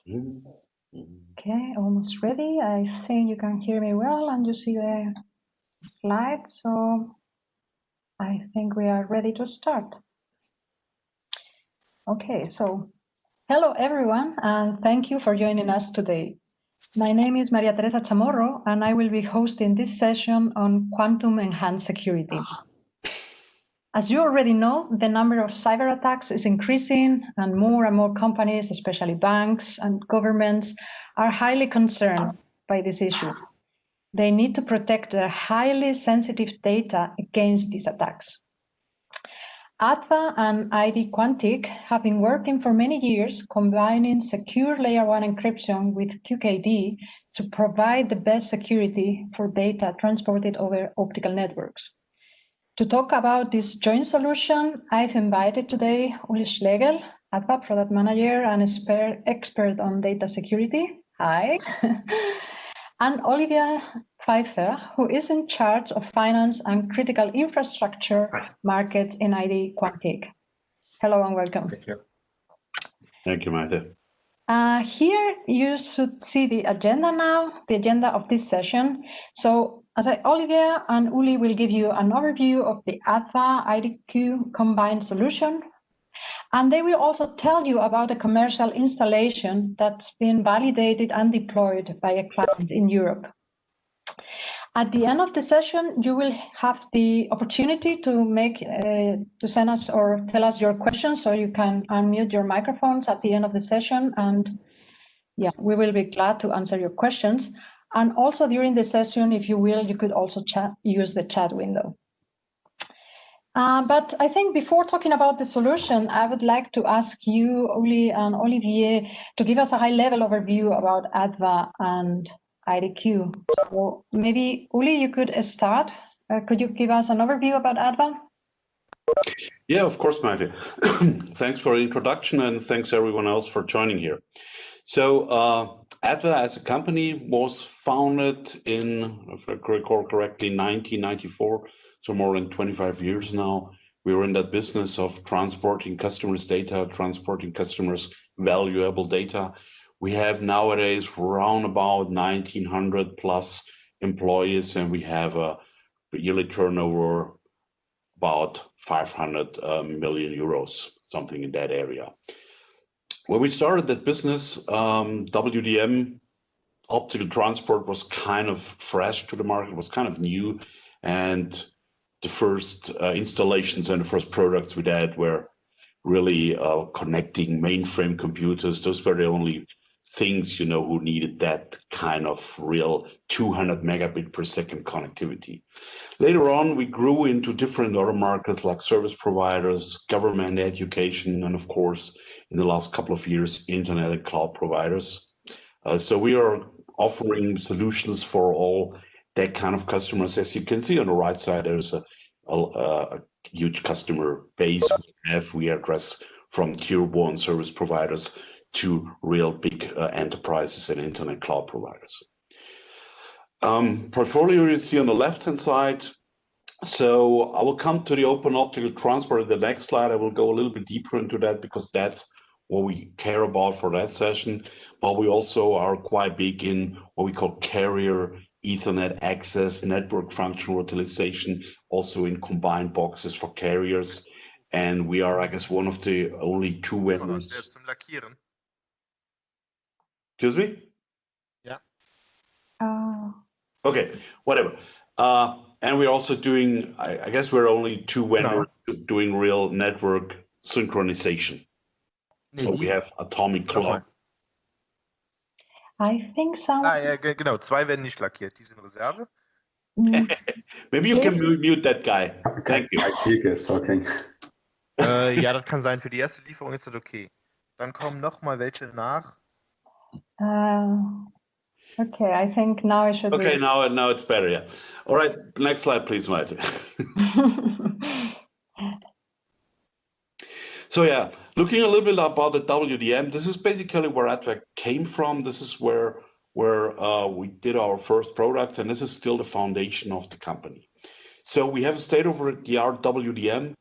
Okay, almost ready. I think you can hear me well and you see the slides, so I think we are ready to start. Okay, so hello everyone, and thank you for joining us today. My name is Maria Teresa Chamorro, and I will be hosting this session on quantum enhanced security. As you already know, the number of cyber attacks is increasing, and more companies, especially banks and governments, are highly concerned by this issue. They need to protect their highly sensitive data against these attacks. ADVA and ID Quantique have been working for many years combining secure layer 1 encryption with QKD to provide the best security for data transported over optical networks. To talk about this joint solution, I've invited today Olivier Schlegel, ADVA product manager and expert on data security. Hi. And Olivier Pfeiffer, who is in charge of finance and critical infrastructure market in ID Quantique. Hello and welcome. Thank you. Thank you, Maite. Here you should see the agenda now, the agenda of this session. So Olivier and Uli will give you an overview of the ADVA IDQ combined solution. And they will also tell you about a commercial installation that's been validated and deployed by a client in Europe. At the end of the session, you will have the opportunity to send us or tell us your questions, so you can unmute your microphones at the end of the session. And yeah, we will be glad to answer your questions. And also during the session, if you will, you could also use the chat window. But I think before talking about the solution, I would like to ask you, Uli and Olivier, to give us a high-level overview about ADVA and IDQ. So maybe, Uli, you could start. Could you give us an overview about ADVA? Yeah, of course, Maite. Thanks for the introduction, and thanks everyone else for joining here. So ADVA as a company was founded in, if I recall correctly, 1994. So more than 25 years now. We were in that business of transporting customers' data, transporting customers' valuable data. We have nowadays around about 1,900 plus employees, and we have a yearly turnover about 500 million euros, something in that area. When we started that business, WDM, optical transport, was kind of fresh to the market, was kind of new, and the first installations and the first products we did were really connecting mainframe computers. Those were the only things, who needed that kind of real 200 megabit per second connectivity. Later on, we grew into different other markets like service providers, government, education, and of course, in the last couple of years, internet and cloud providers. So we are offering solutions for all that kind of customers. As you can see on the right side, there's a huge customer base we address from tier 1 service providers to real big enterprises and internet cloud providers. Portfolio you see on the left-hand side. So I will come to the open optical transport in the next slide. I will go a little bit deeper into that because that's what we care about for that session. But we also are quite big in what we call carrier Ethernet access, network functional utilization, also in combined boxes for carriers. And we are, I guess, one of the only two vendors. Excuse me? Yeah. Okay, whatever. And we're also doing, I guess we're only two vendors doing real network synchronization. So we have atomic clock. I think some. Ja, genau. 2 werden nicht lackiert. Die sind Reserve. Maybe you can mute that guy. Thank you. Quantique is talking. Ja, das kann sein. Für die erste Lieferung ist das okay. Dann kommen noch mal welche nach. Okay, I think now it should be. Okay, now it's better, yeah. All right, next slide, please, Maite. So yeah, looking a little bit about the WDM, this is basically where ADVA came from. This is where we did our first products, and this is still the foundation of the company. So we have a state-of-the-art WDM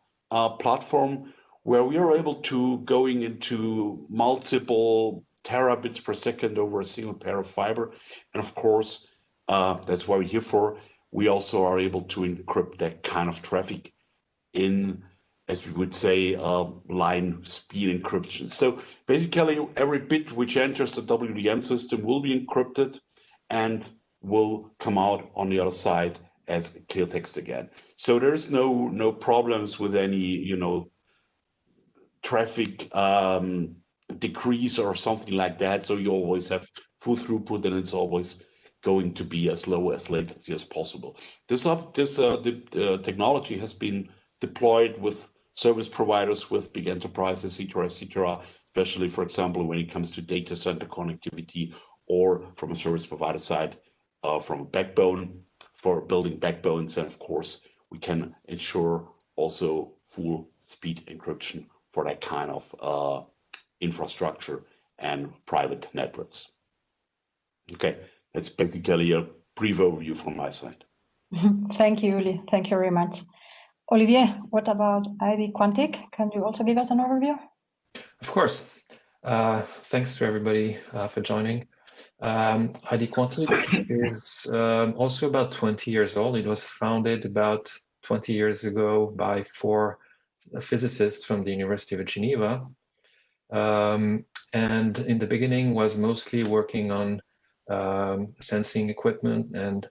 platform where we are able to going into multiple terabits per second over a single pair of fiber. And of course, that's what we're here for. We also are able to encrypt that kind of traffic in, as we would say, line speed encryption. So basically, every bit which enters the WDM system will be encrypted and will come out on the other side as clear text again. So there's no problems with any, traffic decrease or something like that. So you always have full throughput, and it's always going to be as low as latency as possible. This technology has been deployed with service providers, with big enterprises, etc., especially, for example, when it comes to data center connectivity, or from a service provider side, from a backbone for building backbones. And of course, we can ensure also full speed encryption for that kind of infrastructure and private networks. Okay, that's basically a brief overview from my side. Thank you, Uli. Thank you very much. Olivier, what about ADVA Quantique? Can you also give us an overview? Of course. Thanks to everybody for joining. ADVA Quantique is also about 20 years old. It was founded about 20 years ago by 4 physicists from the University of Geneva. And in the beginning was mostly working on sensing equipment and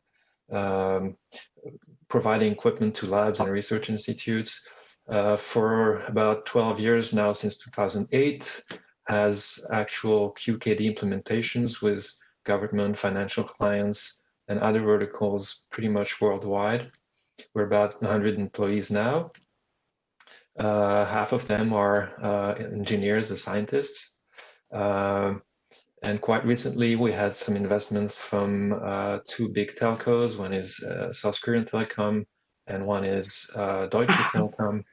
providing equipment to labs and research institutes. For about 12 years now, since 2008, has actual QKD implementations with government, financial clients, and other verticals pretty much worldwide. We're about 100 employees now. Half of them are engineers or scientists. And quite recently, we had some investments from 2 big telcos. One is South Korean Telecom, and one is Deutsche Telekom.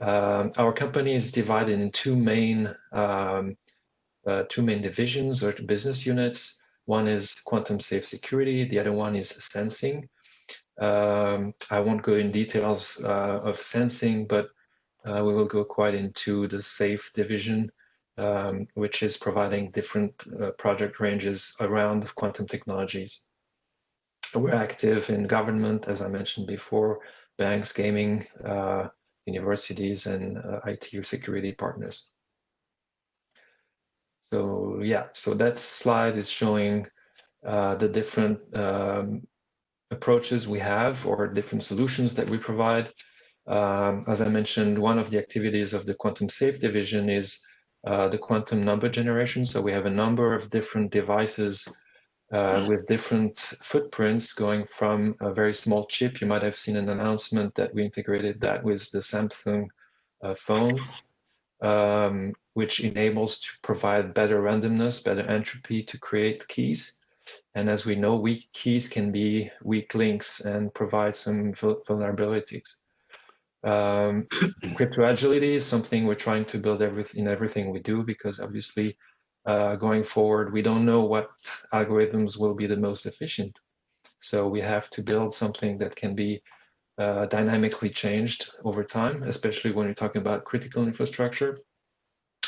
Our company is divided in two main divisions or business units. One is quantum safe security. The other one is sensing. I won't go in details of sensing, but we will go quite into the safe division, which is providing different project ranges around quantum technologies. We're active in government, as I mentioned before, banks, gaming, universities, and IT security partners. So yeah, so that slide is showing the different approaches we have, or different solutions that we provide. As I mentioned, one of the activities of the quantum safe division is the quantum number generation. So we have a number of different devices with different footprints, going from a very small chip. You might have seen an announcement that we integrated that with the Samsung phones, which enables to provide better randomness, better entropy to create keys. And as we know, weak keys can be weak links and provide some vulnerabilities. Crypto agility is something we're trying to build in everything we do, because obviously going forward, we don't know what algorithms will be the most efficient. So we have to build something that can be dynamically changed over time, especially when you're talking about critical infrastructure.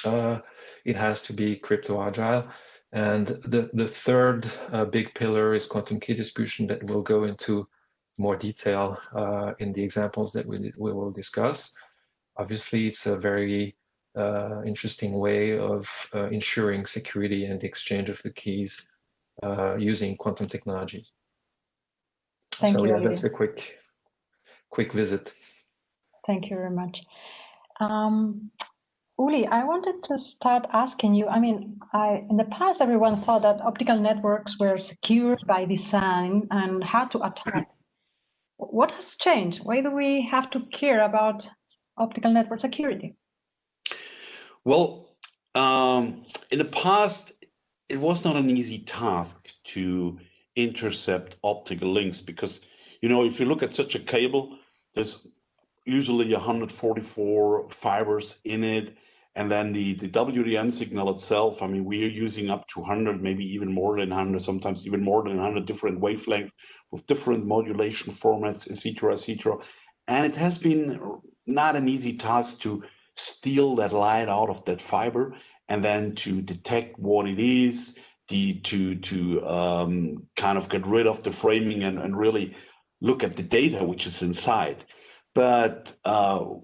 It has to be crypto agile. And the third big pillar is quantum key distribution, that will go into more detail in the examples that we will discuss. Obviously, it's a very interesting way of ensuring security and the exchange of the keys using quantum technologies. Thank you, yeah, Olivier. that's a quick visit. Thank you very much. Uli, I wanted to start asking you, in the past, everyone thought that optical networks were secure by design and had to attack. What has changed? Why do we have to care about optical network security? Well, in the past, it was not an easy task to intercept optical links, because, if you look at such a cable, there's usually 144 fibers in it. And then the WDM signal itself, we are using up to 100, maybe even more than 100, sometimes even more than 100 different wavelengths with different modulation formats, etc., etc. And it has been not an easy task to steal that light out of that fiber and then to detect what it is, to kind of get rid of the framing and really look at the data which is inside. But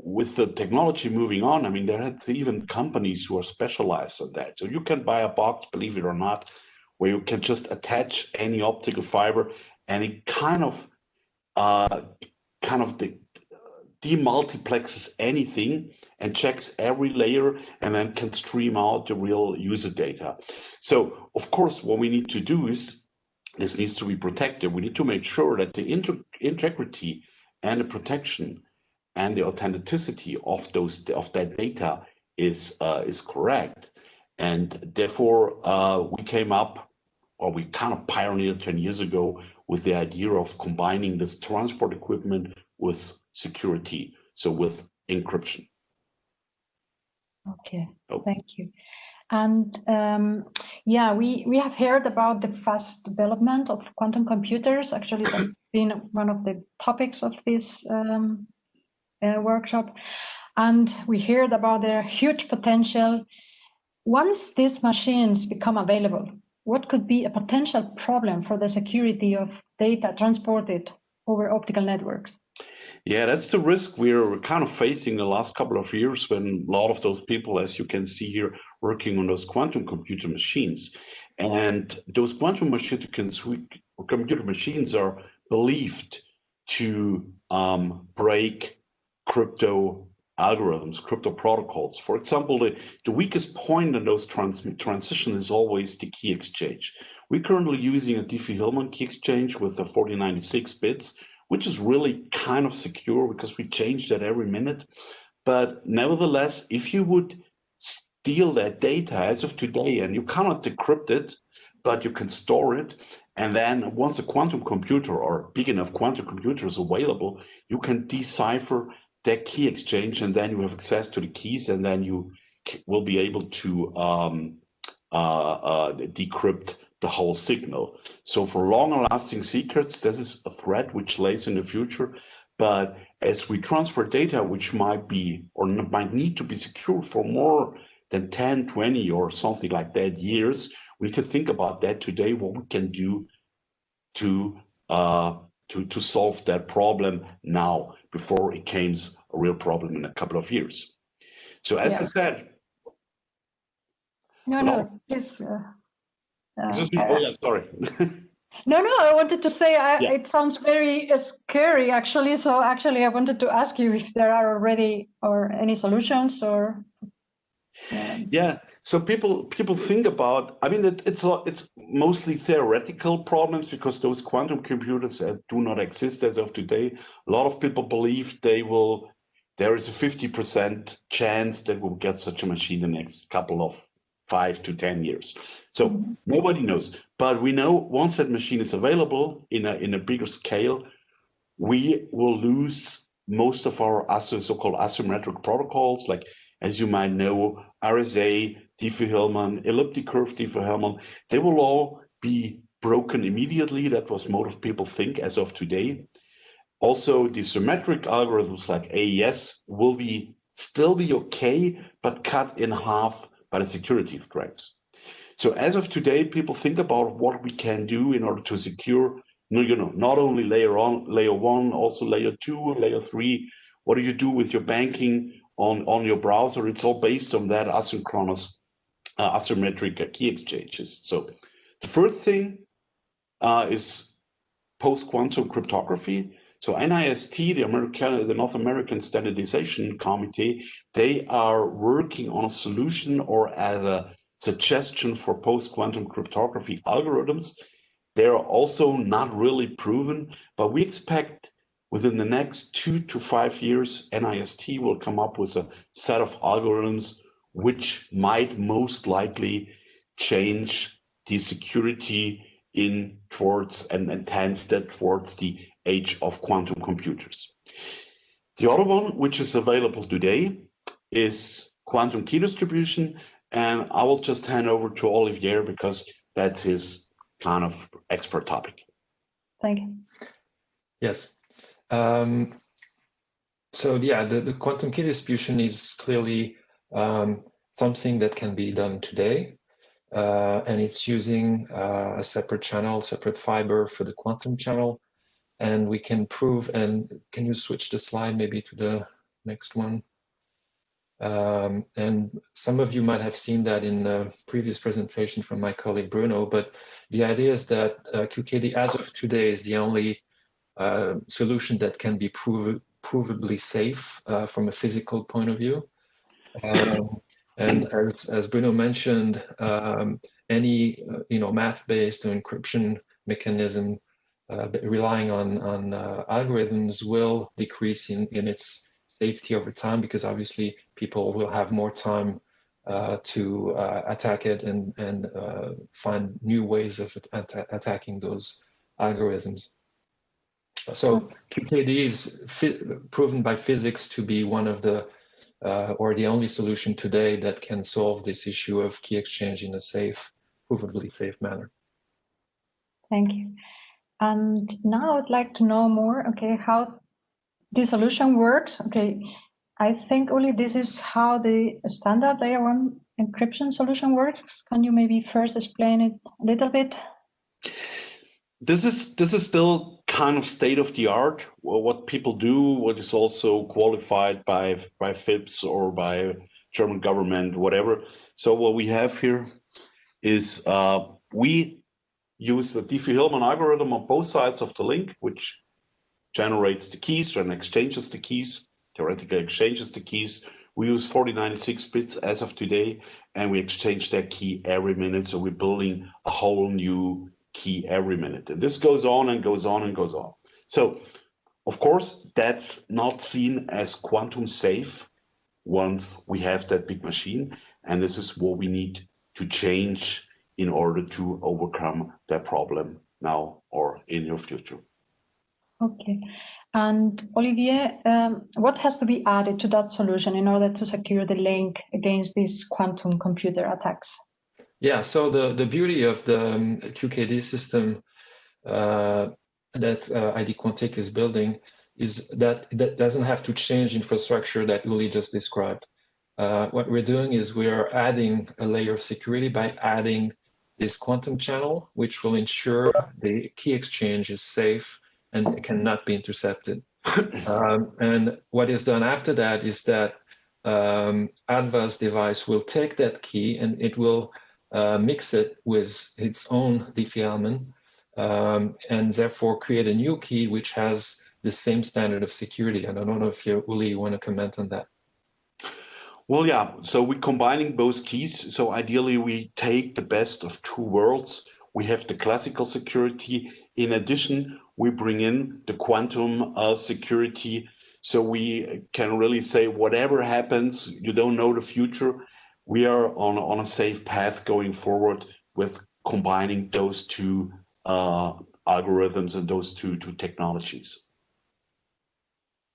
with the technology moving on, I mean, there are even companies who are specialized on that. So you can buy a box, believe it or not, where you can just attach any optical fiber, and it kind of demultiplexes anything and checks every layer, and then can stream out the real user data. So, of course, what we need to do is this needs to be protected. We need to make sure that the integrity and the protection and the authenticity of that data is correct. And therefore, we came up, or we kind of pioneered 10 years ago with the idea of combining this transport equipment with security, so with encryption. Okay, thank you. And yeah, we have heard about the fast development of quantum computers. Actually, that's been one of the topics of this workshop. And we heard about their huge potential. Once these machines become available, what could be a potential problem for the security of data transported over optical networks? Yeah, that's the risk we're kind of facing the last couple of years, when a lot of those people, as you can see here, working on those quantum computer machines. And those quantum computer machines are believed to break crypto algorithms, crypto protocols. For example, the weakest point in those transition is always the key exchange. We're currently using a Diffie-Hellman key exchange with the 4096 bits, which is really kind of secure because we change that every minute. But nevertheless, if you would steal that data as of today, and you cannot decrypt it, but you can store it, and then once a quantum computer or big enough quantum computer is available, you can decipher that key exchange, and then you have access to the keys, and then you will be able to decrypt the whole signal. So for long-lasting secrets, this is a threat which lays in the future. But as we transfer data, which might be or might need to be secured for more than 10, 20 or something like that years, we need to think about that today, what we can do to solve that problem now, before it becomes a real problem in a couple of years. So as I said, Please. Sorry. No, I wanted to say it sounds very scary, actually. So actually, I wanted to ask you if there are already any solutions or. Yeah. So people think about. I mean, it's mostly theoretical problems, because those quantum computers do not exist as of today. A lot of people believe there is a 50% chance that we'll get such a machine in the next couple of 5 to 10 years. So nobody knows, but we know once that machine is available in a bigger scale, we will lose most of our so-called asymmetric protocols, like, as you might know, RSA, Diffie-Hellman, elliptic curve Diffie-Hellman. They will all be broken immediately. That was most people think as of today. Also, the symmetric algorithms like AES will still be okay, but cut in half by the security threats. So as of today, people think about what we can do in order to secure, not only layer 1, also layer 2, layer 3. What do you do with your banking on your browser? It's all based on that asynchronous, asymmetric key exchanges. So the first thing is post-quantum cryptography. So NIST, the North American Standardization Committee, they are working on a solution or as a suggestion for post-quantum cryptography algorithms. They're also not really proven, but we expect within the next 2 to 5 years, NIST will come up with a set of algorithms which might most likely change the security towards and enhance that towards the age of quantum computers. The other one, which is available today, is quantum key distribution, and I will just hand over to Olivier because that's his kind of expert topic. Thank you. Yes. So yeah, the quantum key distribution is clearly something that can be done today, and it's using a separate channel, separate fiber for the quantum channel, and we can prove, and can you switch the slide maybe to the next one? And some of you might have seen that in a previous presentation from my colleague Bruno, but the idea is that QKD as of today is the only solution that can be provably safe from a physical point of view. And as Bruno mentioned, any math-based or encryption mechanism relying on algorithms will decrease in its safety over time, because obviously people will have more time to attack it and find new ways of attacking those algorithms. So QKD is proven by physics to be one of the or the only solution today that can solve this issue of key exchange in a safe, provably safe manner. Thank you. And now I'd like to know more, okay, how the solution works. Okay, I think, Uli, this is how the standard layer 1 encryption solution works. Can you maybe first explain it a little bit? This is still kind of state of the art. Well, what people do, what is also qualified by FIPS or by German government, whatever. So what we have here is we use the Diffie-Hellman algorithm on both sides of the link, which generates the keys and exchanges the keys, theoretically exchanges the keys. We use 4096 bits as of today, and we exchange that key every minute. So we're building a whole new key every minute. And this goes on and goes on and goes on. So, of course, that's not seen as quantum safe once we have that big machine. And this is what we need to change in order to overcome that problem now or in your future. Okay. And Olivier, what has to be added to that solution in order to secure the link against these quantum computer attacks? Yeah, so the beauty of the QKD system that ID Quantique is building is that that doesn't have to change infrastructure that Uli just described. What we're doing is we are adding a layer of security by adding this quantum channel, which will ensure the key exchange is safe and cannot be intercepted. And what is done after that is that ADVA's device will take that key and it will mix it with its own Diffie-Hellman, and therefore create a new key which has the same standard of security. And I don't know if Uli, you want to comment on that. Well, yeah, so we're combining both keys. So ideally, we take the best of two worlds. We have the classical security. In addition, we bring in the quantum security. So we can really say whatever happens, you don't know the future. We are on a safe path going forward with combining those two algorithms and those two technologies.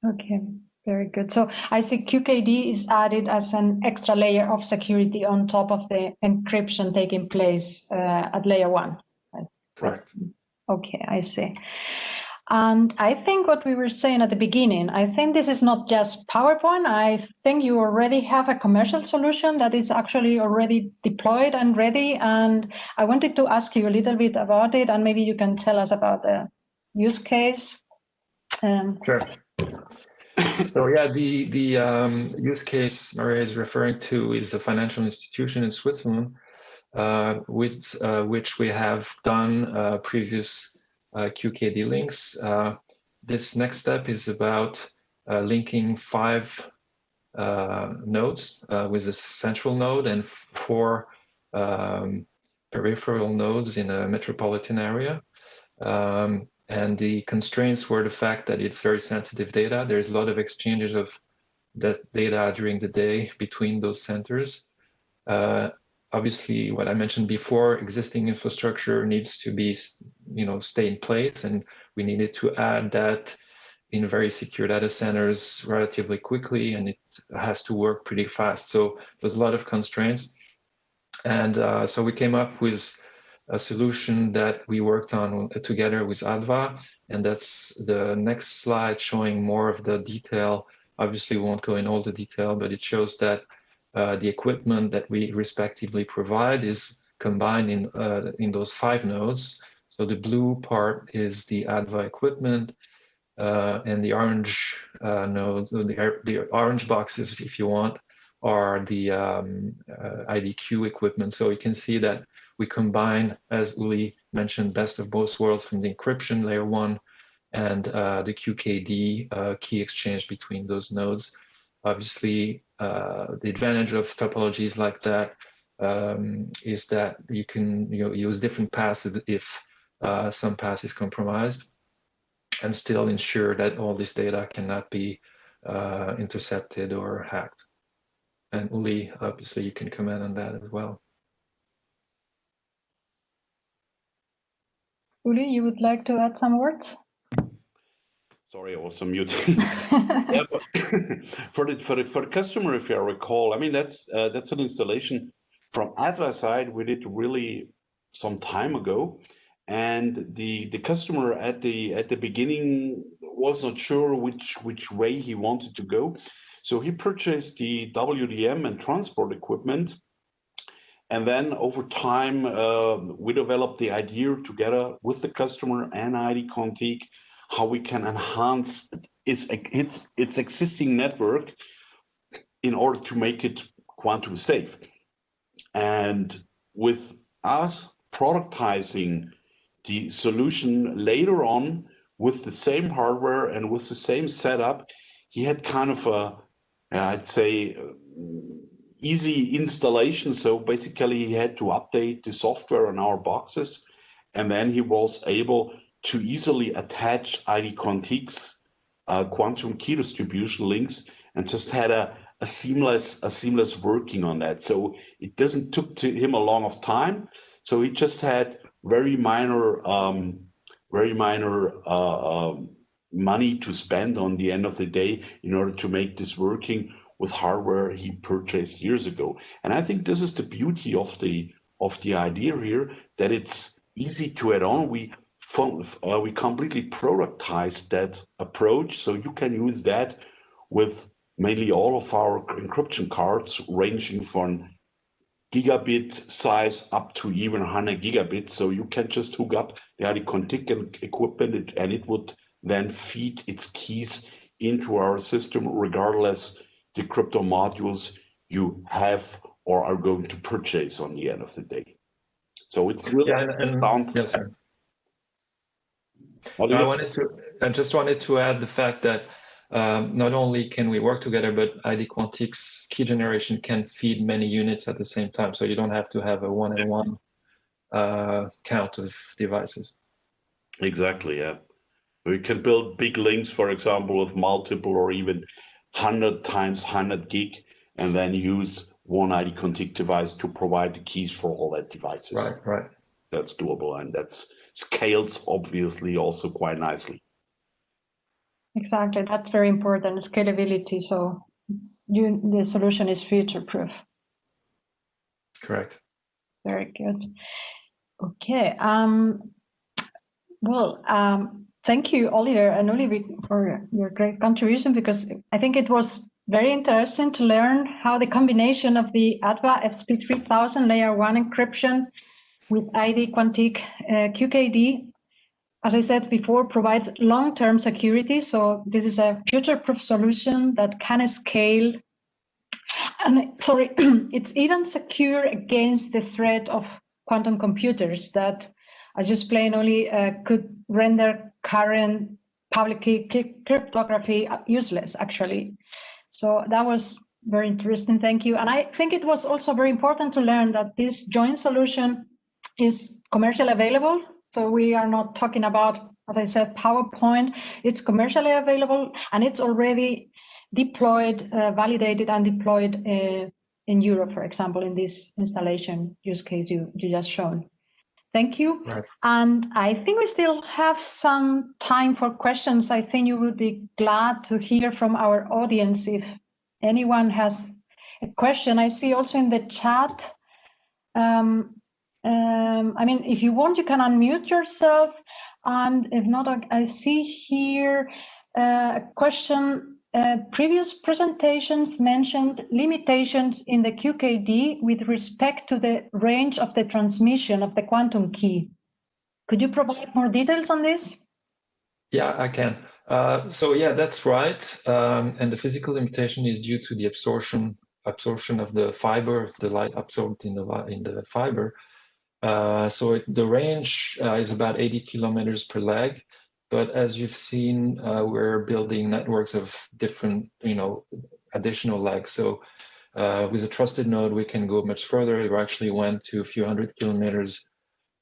Okay, very good. So I see QKD is added as an extra layer of security on top of the encryption taking place at layer 1. Correct. Okay, I see. And I think what we were saying at the beginning, I think this is not just PowerPoint. I think you already have a commercial solution that is actually already deployed and ready. And I wanted to ask you a little bit about it, and maybe you can tell us about the use case. Sure. So yeah, the use case Maria is referring to is a financial institution in Switzerland, with which we have done previous QKD links. This next step is about linking 5 nodes with a central node and 4 peripheral nodes in a metropolitan area. And the constraints were the fact that it's very sensitive data. There's a lot of exchanges of that data during the day between those centers. Obviously, what I mentioned before, existing infrastructure needs to be, stay in place, and we needed to add that in very secure data centers relatively quickly, and it has to work pretty fast. So there's a lot of constraints. And so we came up with a solution that we worked on together with ADVA, and that's the next slide showing more of the detail. Obviously, we won't go in all the detail, but it shows that the equipment that we respectively provide is combined in those 5 nodes. So the blue part is the ADVA equipment, and the orange nodes, the orange boxes, if you want, are the IDQ equipment. So you can see that we combine, as Uli mentioned, best of both worlds from the encryption layer 1 and the QKD key exchange between those nodes. Obviously, the advantage of topologies like that is that you can use different paths if some path is compromised, and still ensure that all this data cannot be intercepted or hacked. And Uli, obviously, you can comment on that as well. Uli, you would like to add some words? Sorry, I was on mute. Yeah, but for the customer, if you recall, I mean that's an installation from ADVA side we did really some time ago, and the customer at the beginning was not sure which way he wanted to go, so he purchased the WDM and transport equipment. And then over time, we developed the idea together with the customer and ID Quantique how we can enhance its existing network in order to make it quantum safe. And with us productizing the solution later on with the same hardware and with the same setup, he had kind of a, I'd say, easy installation. So basically he had to update the software on our boxes, and then he was able to easily attach ID Quantique's quantum key distribution links, and just had a seamless working on that. So it doesn't took to him a long of time. So he just had very minor money to spend on the end of the day in order to make this working with hardware he purchased years ago. And I think this is the beauty of the idea here, that it's easy to add on. We completely productized that approach, so you can use that with mainly all of our encryption cards, ranging from gigabit size up to even 100 gigabits. So you can just hook up the ID Quantique equipment, and it would then feed its keys into our system, regardless the crypto modules you have or are going to purchase on the end of the day. So it's really yes, sir. I just wanted to add the fact that not only can we work together, but ID Quantique's key generation can feed many units at the same time. So you don't have to have a one-on-one count of devices. Exactly, yeah. We can build big links, for example, with multiple or even 100 times 100 gig, and then use one ID Quantique device to provide the keys for all that devices. Right. That's doable, and that's scales obviously also quite nicely. Exactly, that's very important, scalability. So the solution is future-proof. Correct. Very good. Okay. Thank you, Oliver and Olivier, for your great contribution, because I think it was very interesting to learn how the combination of the ADVA SP3000 layer 1 encryption with ID Quantique QKD, as I said before, provides long-term security. So this is a future-proof solution that can scale. And it's even secure against the threat of quantum computers that, as you explained, only could render current public key cryptography useless, actually. So that was very interesting. Thank you. And I think it was also very important to learn that this joint solution is commercially available. So we are not talking about, as I said, PowerPoint. It's commercially available, and it's already deployed, validated and deployed in Europe, for example, in this installation use case you just shown. Thank you. Right. And I think we still have some time for questions. I think you would be glad to hear from our audience if anyone has a question. I see also in the chat, I mean, if you want, you can unmute yourself. And if not, I see here a question previous presentations mentioned limitations in the QKD with respect to the range of the transmission of the quantum key. Could you provide more details on this? Yeah, I can. So yeah, that's right. And the physical limitation is due to the absorption of the fiber, the light absorbed in the fiber. So the range is about 80 kilometers per leg. But as you've seen, we're building networks of different, additional legs. So with a trusted node, we can go much further. We actually went to a few hundred kilometers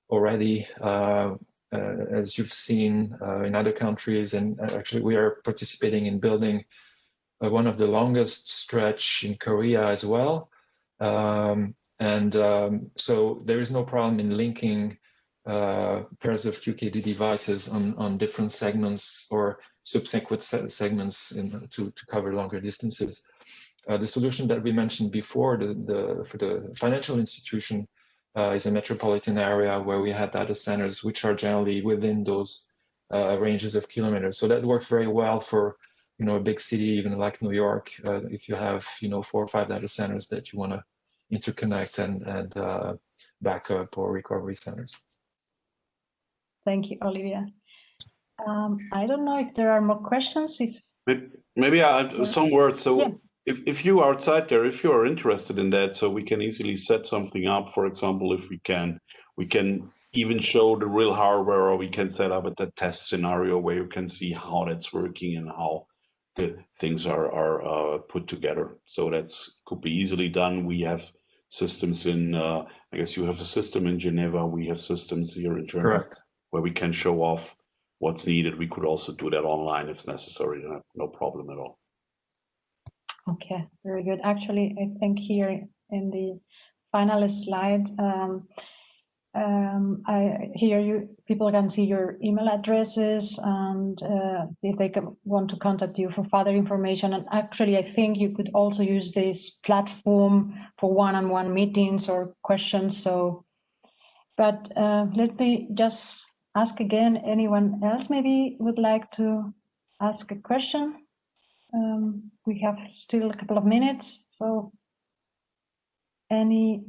already, as you've seen in other countries. And actually, we are participating in building one of the longest stretch in Korea as well. So there is no problem in linking pairs of QKD devices on different segments or subsequent segments to cover longer distances. The solution that we mentioned before for the financial institution is a metropolitan area where we had data centers which are generally within those ranges of kilometers. So that works very well for a big city, even like New York, if you have 4 or 5 data centers that you want to interconnect and backup or recovery centers. Thank you, Olivier. I don't know if there are more questions. Maybe some words. So yeah. if you are outside there, if you are interested in that, so we can easily set something up. For example, if we can even show the real hardware, or we can set up a test scenario where you can see how that's working and how the things are put together. So that's could be easily done. We have systems in, I guess you have a system in Geneva. We have systems here in Germany. Correct. Where we can show off what's needed. We could also do that online if necessary. No problem at all. Okay, very good. Actually, I think here in the final slide, people can see your email addresses, and if they want to contact you for further information. And actually, I think you could also use this platform for one-on-one meetings or questions. So, but let me just ask again, anyone else maybe would like to ask a question? We have still a couple of minutes, so any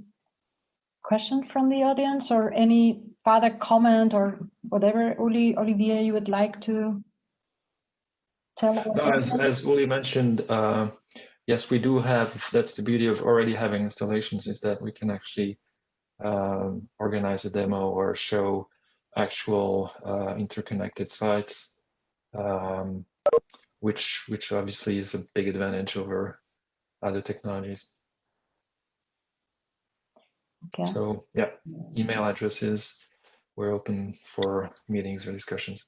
question from the audience or any further comment or whatever, Olivier, you would like to tell? No, as Uli mentioned, yes, we do have, that's the beauty of already having installations, is that we can actually organize a demo or show actual interconnected sites, which obviously is a big advantage over other technologies. Okay. So yeah, email addresses, we're open for meetings or discussions.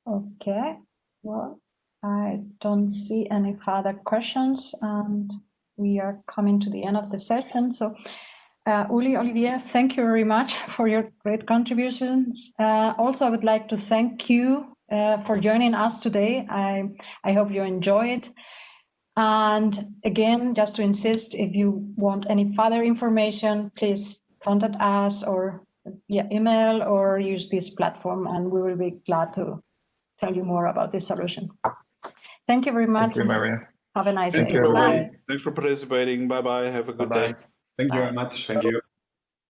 Okay, well, I don't see any further questions, and we are coming to the end of the session. So Uli, Olivier, thank you very much for your great contributions. Also, I would like to thank you for joining us today. I hope you enjoy it. And again, just to insist, if you want any further information, please contact us or via email or use this platform, and we will be glad to tell you more about this solution. Thank you very much. Thank you, Maria. Have a nice day. Thank you, everybody. Bye. Thanks for participating. Bye-bye. Have a good day. Thank you very much. Thank you.